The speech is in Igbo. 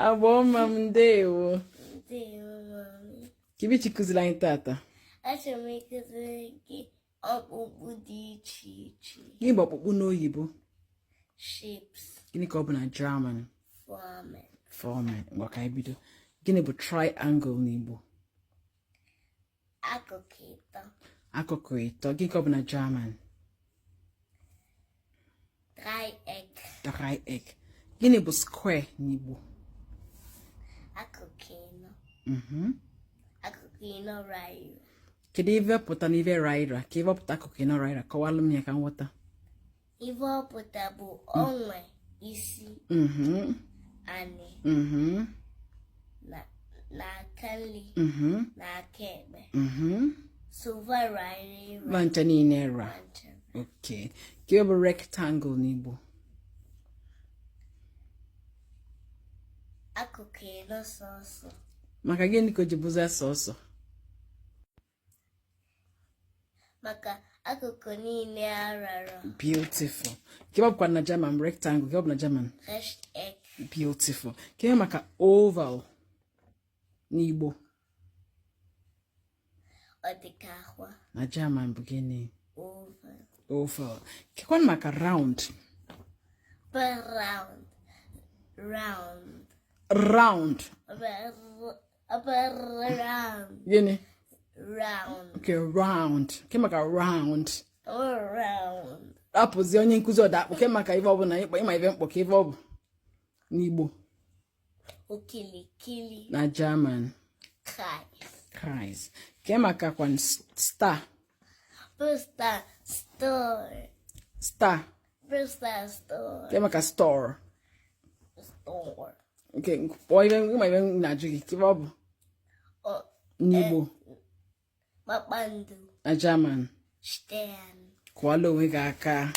Abo mamdewo. Ndewo mami. Kibichi kuzila anyị tata. Achọrọ m ịkụziri gị ọkpụkpụ dị iche iche. Gịnị bụ ọkpụkpụ n'oyibo? Shapes. Gịnị ka ọ bụ na German? Formen. Formen. Ngwa ka anyị bido. Gịnị bụ triangle n'Igbo? Akụkụ ịtọ. Akụkụ ịtọ. Gịnị ka ọ bụ na German? Dreieck. Dreieck. Gịnị bụ square n'Igbo? Akụkụ ịnọ. Akụkụ ịnọ rairo. Kedu ife pụta n'ife raira? Ka ife pụta akụkụ ịnọ raira? Kọwalụ m ya ka m ghọta. Ife ọ pụta bụ onwe isi anị na aka nri na aka ekpe. Sova rairo. Vancha niile ra. Okay. Ka ife bụ rectangle n'Igbo? Akụkụ ịnọ sọsọ. Maka gịnị ka o ji bụzi sọsọ? Maka akụkụ niile arara. Beautiful. Ka bụkwa na German rectangle? Ka ọ bụ na German? Rechteck. Beautiful. Ka maka oval n'Igbo? Ọ dị ka akwa. Na German bụ gịnị? Oval. Oval. Ka maka round? Round. Round. Round. Round. Gịnị? Round. Okay, round. Ka maka round? Round. Apụzi onye nkuzi ọdakpụ. Ka maka ife ọ bụ na ịma ife mkpọ ka ife ọ bụ n'Igbo? Okilikili. Na German? Kreis. Ka maka kwan star? Poster. Store. Star. Poster. Store. Ka maka store? Store. Okay, kpọọ ife ịma ife na-ajụ gị ka ife ọ bụ n'Igbo? Kpakpando. Na German? Stern. Kwala onwe gị aka.